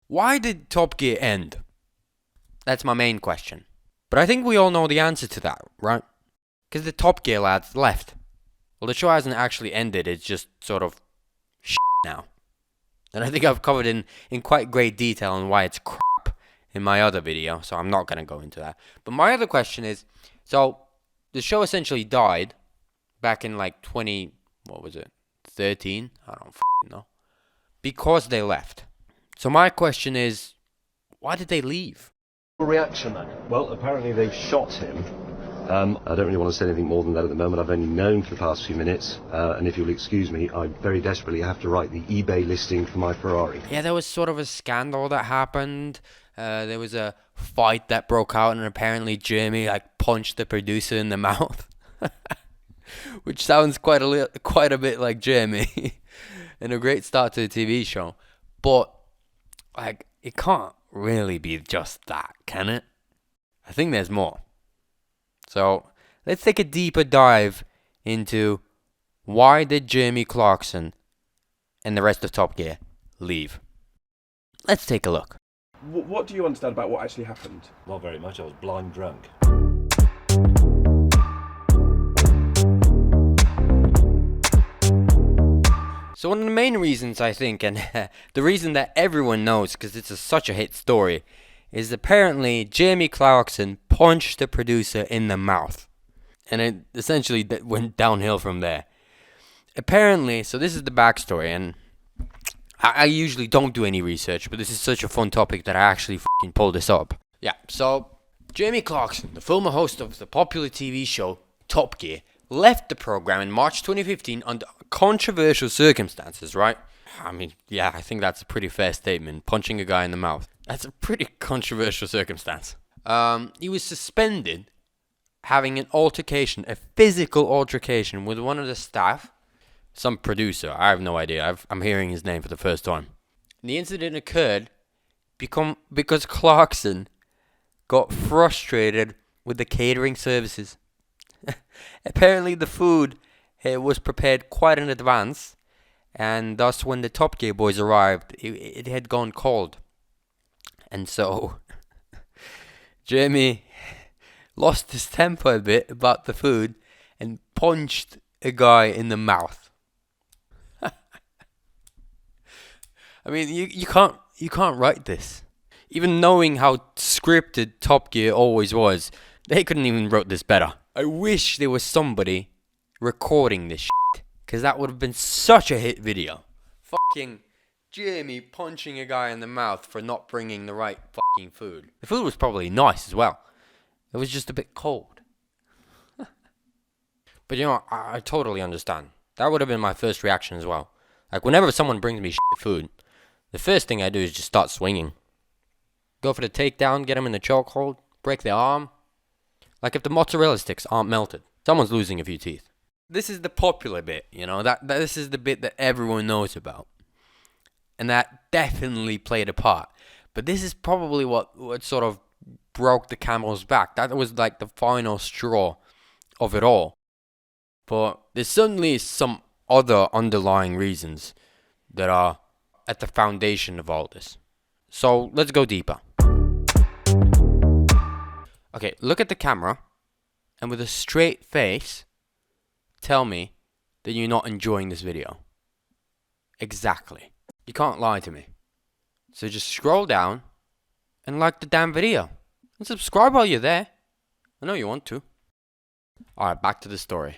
Why did Top Gear end? That's my main question. But I think we all know the answer to that, right? Because the Top Gear lads left. Well, the show hasn't actually ended, it's just sort of shit now. And I think I've covered in quite great detail on why it's crap in my other video, so I'm not going to go into that. But my other question is, so the show essentially died back in like 13? I don't know. Because they left. So my question is, why did they leave? Reaction then? Well, apparently they've shot him. I don't really want to say anything more than that at the moment. I've only known for the past few minutes, and if you'll excuse me, I very desperately have to write the eBay listing for my Ferrari. Yeah, there was sort of a scandal that happened. There was a fight that broke out, and apparently Jeremy punched the producer in the mouth, which sounds quite a bit like Jeremy, and a great start to the TV show. But it can't really be just that, can it? I think there's more. So let's take a deeper dive into why did Jeremy Clarkson and the rest of Top Gear leave. Let's take a look. What do you understand about what actually happened? Not very much. I was blind drunk. So one of the main reasons, I think, and the reason that everyone knows, because it's such a hit story, is apparently Jeremy Clarkson punched the producer in the mouth. And it essentially went downhill from there. Apparently, so this is the backstory, and I usually don't do any research, but this is such a fun topic that I actually fucking pulled this up. Yeah, so Jeremy Clarkson, the former host of the popular TV show Top Gear, left the program in March 2015 under controversial circumstances, right? I mean, yeah, I think that's a pretty fair statement. Punching a guy in the mouth. That's a pretty controversial circumstance. He was suspended having an altercation, a physical altercation with one of the staff, some producer, I have no idea. I'm hearing his name for the first time. And the incident occurred because Clarkson got frustrated with the catering services. Apparently the food was prepared quite in advance, and thus when the Top Gear boys arrived, it had gone cold. And so Jeremy lost his temper a bit about the food and punched a guy in the mouth. I mean, you can't write this. Even knowing how scripted Top Gear always was, they couldn't even wrote this better. I wish there was somebody recording this shit, because that would have been such a hit video. Fucking Jeremy punching a guy in the mouth for not bringing the right fucking food. The food was probably nice as well. It was just a bit cold. But you know, I totally understand. That would have been my first reaction as well. Whenever someone brings me shit food, the first thing I do is just start swinging. Go for the takedown, get them in the chokehold, break their arm. If the mozzarella sticks aren't melted, someone's losing a few teeth. This is the popular bit, you know, this is the bit that everyone knows about. And that definitely played a part. But this is probably what sort of broke the camel's back. That was the final straw of it all. But there's certainly some other underlying reasons that are at the foundation of all this. So let's go deeper. Okay, look at the camera, and with a straight face, tell me that you're not enjoying this video. Exactly. You can't lie to me. So just scroll down and like the damn video. And subscribe while you're there. I know you want to. Alright, back to the story.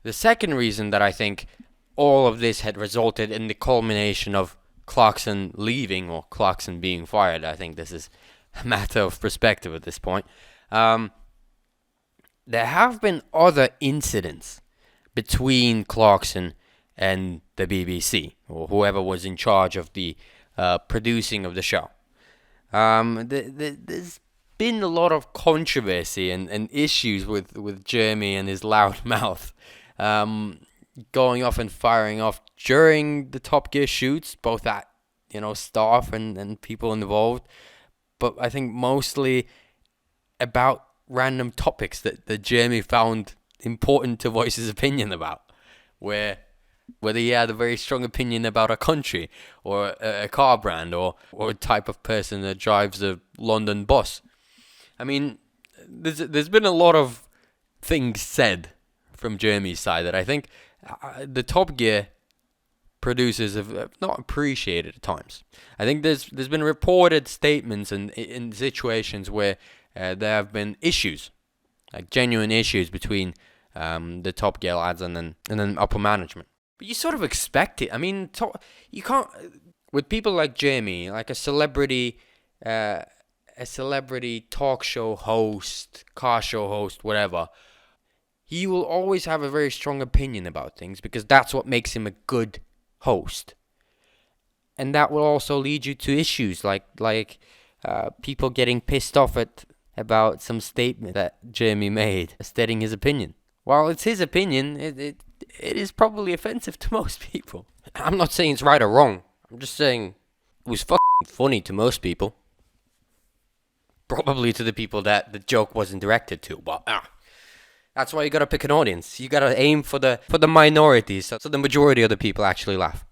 The second reason that I think all of this had resulted in the culmination of Clarkson leaving or Clarkson being fired, I think this is a matter of perspective at this point. There have been other incidents between Clarkson and the BBC, or whoever was in charge of the producing of the show. There's been a lot of controversy and issues with Jeremy and his loud mouth, going off and firing off during the Top Gear shoots, both at staff and people involved, but I think mostly about random topics that Jeremy found important to voice his opinion about, where whether he had a very strong opinion about a country or a car brand or a type of person that drives a London bus. I mean, there's been a lot of things said from Jeremy's side that I think the Top Gear producers have not appreciated at times. I think there's been reported statements and in situations where there have been issues, like genuine issues between the Top Gear lads and then upper management. But you sort of expect it. I mean, you can't, with people like Jeremy, like a celebrity talk show host, car show host, whatever. He will always have a very strong opinion about things because that's what makes him a good host. And that will also lead you to issues like people getting pissed off about some statement that Jeremy made, stating his opinion. While it's his opinion, it is probably offensive to most people. I'm not saying it's right or wrong. I'm just saying it was fucking funny to most people. Probably to the people that the joke wasn't directed to, but that's why you gotta pick an audience. You gotta aim for the minorities, so the majority of the people actually laugh.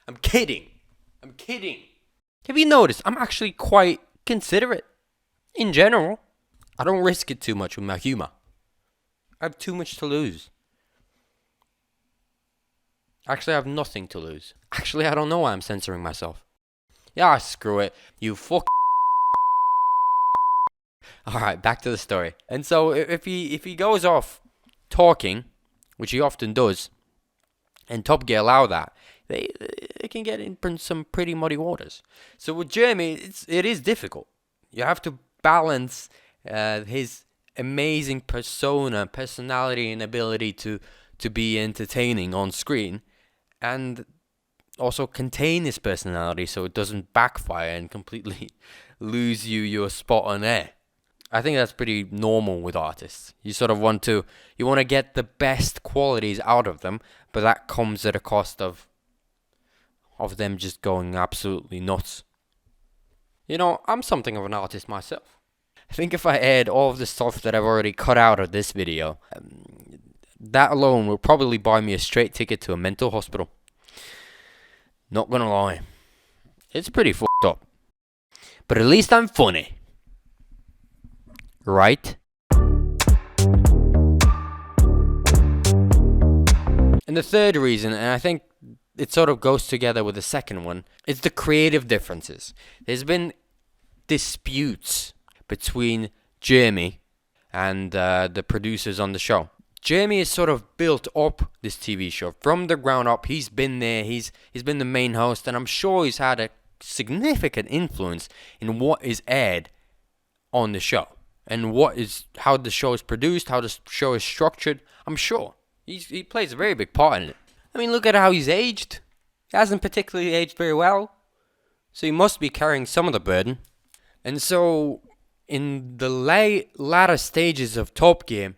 I'm kidding. Have you noticed? I'm actually quite considerate. In general, I don't risk it too much with my humor. I have too much to lose. Actually, I have nothing to lose. Actually, I don't know why I'm censoring myself. Yeah, screw it. You fuck. Alright, back to the story. And so, if he goes off talking, which he often does, and Top Gear allow that, they can get in some pretty muddy waters. So with Jeremy, it is difficult. You have to balance his amazing personality, and ability to be entertaining on screen, and also contain his personality so it doesn't backfire and completely lose your spot on air. I think that's pretty normal with artists. You sort of want to get the best qualities out of them, but that comes at a cost of them just going absolutely nuts. You know, I'm something of an artist myself. I think if I add all of the stuff that I've already cut out of this video, that alone will probably buy me a straight ticket to a mental hospital. Not gonna lie. It's pretty fucked up. But at least I'm funny. Right? And the third reason, and I think it sort of goes together with the second one, is the creative differences. There's been disputes between Jeremy and the producers on the show. Jeremy has sort of built up this TV show from the ground up. He's been there. He's been the main host, and I'm sure he's had a significant influence in what is aired on the show and how the show is produced, how the show is structured. I'm sure he plays a very big part in it. I mean, look at how he's aged. He hasn't particularly aged very well, so he must be carrying some of the burden. And so, in the latter stages of Top Gear,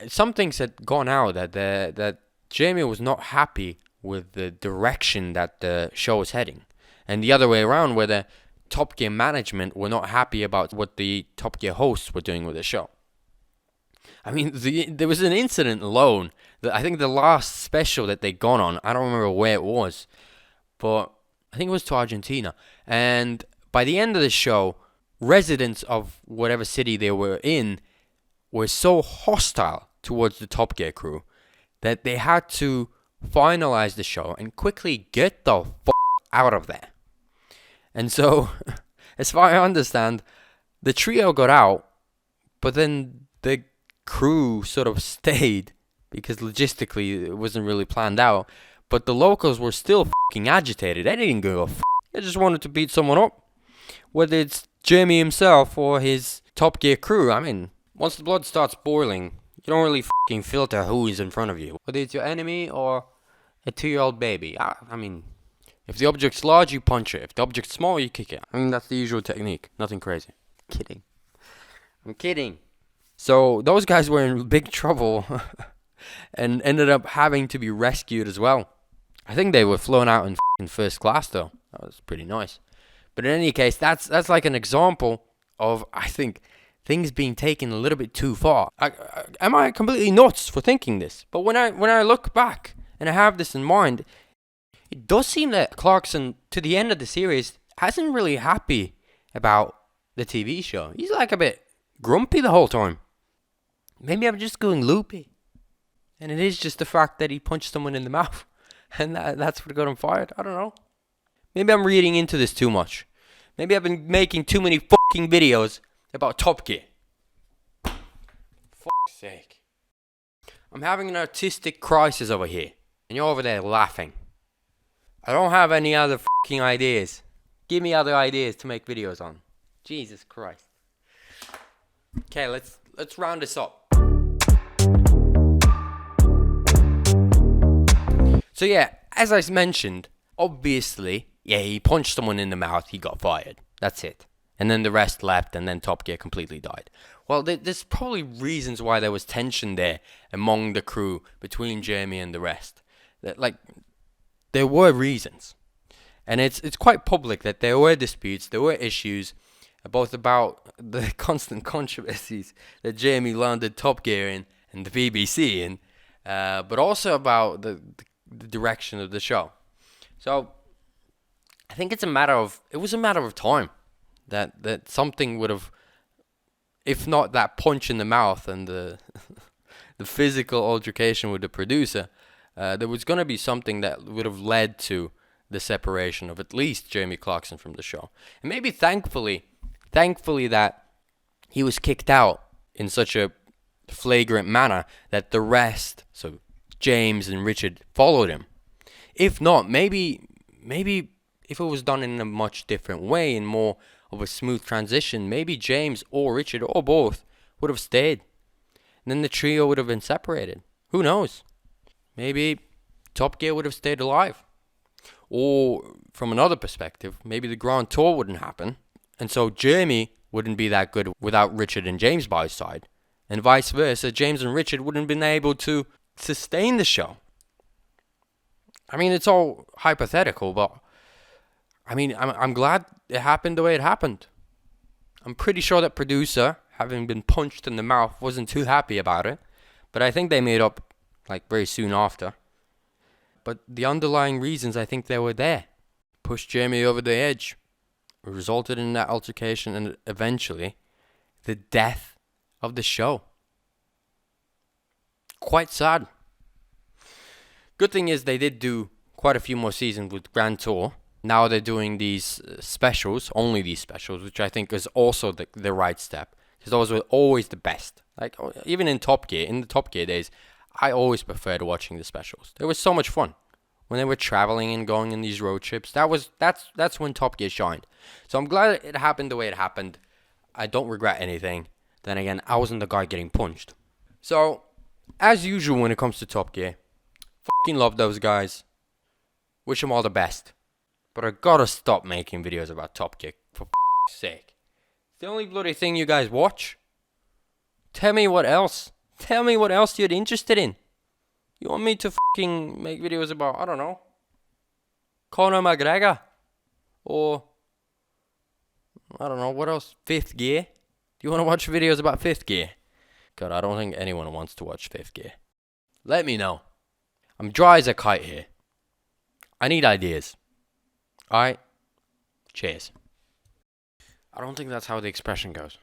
some things had gone out that Jeremy was not happy with the direction that the show was heading, and the other way around, where the Top Gear management were not happy about what the Top Gear hosts were doing with the show. I mean, there was an incident alone that I think the last special that they'd gone on, I don't remember where it was, but I think it was to Argentina. And by the end of the show, residents of whatever city they were in were so hostile towards the Top Gear crew that they had to finalize the show and quickly get the out of there. And so, as far as I understand, the trio got out, but then the crew sort of stayed because logistically it wasn't really planned out. But the locals were still fucking agitated. They didn't give a f***. They just wanted to beat someone up. Whether it's Jeremy himself or his Top Gear crew. I mean, once the blood starts boiling, you don't really fucking filter who is in front of you. Whether it's your enemy or a 2-year-old baby. I mean, if the object's large, you punch it. If the object's small, you kick it. I mean, that's the usual technique. Nothing crazy. I'm kidding. So, those guys were in big trouble and ended up having to be rescued as well. I think they were flown out in first class, though. That was pretty nice. But in any case, that's like an example of, I think, things being taken a little bit too far. Am I completely nuts for thinking this? But when I look back And I have this in mind. It does seem that Clarkson, to the end of the series, hasn't really happy about the TV show. He's like a bit grumpy the whole time. Maybe I'm just going loopy. And it is just the fact that he punched someone in the mouth. And that's what got him fired. I don't know. Maybe I'm reading into this too much. Maybe I've been making too many fucking videos about Top Gear. Fuck's sake. I'm having an artistic crisis over here. And you're over there laughing. I don't have any other fucking ideas. Give me other ideas to make videos on. Jesus Christ. Okay, let's round this up. So yeah, as I mentioned, obviously, yeah, he punched someone in the mouth, he got fired. That's it. And then the rest left, and then Top Gear completely died. Well, there's probably reasons why there was tension there among the crew, between Jeremy and the rest. There were reasons. And it's quite public that there were disputes, there were issues, both about the constant controversies that Jeremy landed Top Gear in and the BBC in, but also about the direction of the show. So I think it was a matter of time that something would have, if not that punch in the mouth and the the physical altercation with the producer, there was going to be something that would have led to the separation of at least Jeremy Clarkson from the show. And maybe thankfully that he was kicked out in such a flagrant manner that the rest, so James and Richard, followed him. If not, maybe if it was done in a much different way, in more of a smooth transition, maybe James or Richard or both would have stayed. And then the trio would have been separated. Who knows? Maybe Top Gear would have stayed alive. Or from another perspective, maybe the Grand Tour wouldn't happen. And so Jeremy wouldn't be that good without Richard and James by his side. And vice versa, James and Richard wouldn't have been able to sustain the show. I mean, it's all hypothetical, but I mean, I'm glad it happened the way it happened. I'm pretty sure that producer, having been punched in the mouth, wasn't too happy about it. But I think they made up very soon after. But the underlying reasons, I think they were there. Pushed Jeremy over the edge. Resulted in that altercation and eventually the death of the show. Quite sad. Good thing is they did do quite a few more seasons with Grand Tour. Now they're doing these specials, only these specials, which I think is also the right step. Because those were always the best. Even in the Top Gear days, I always preferred watching the specials. They were so much fun. When they were traveling and going in these road trips, that's when Top Gear shined. So I'm glad it happened the way it happened. I don't regret anything. Then again, I wasn't the guy getting punched. So, as usual when it comes to Top Gear, fucking love those guys. Wish them all the best. But I gotta stop making videos about Top Gear, for f***'s sake. It's the only bloody thing you guys watch. Tell me what else. Tell me what else you're interested in. You want me to fucking make videos about, I don't know, Conor McGregor? Or, I don't know, what else? Fifth Gear? Do you want to watch videos about Fifth Gear? God, I don't think anyone wants to watch Fifth Gear. Let me know. I'm dry as a kite here. I need ideas. Alright? Cheers. I don't think that's how the expression goes.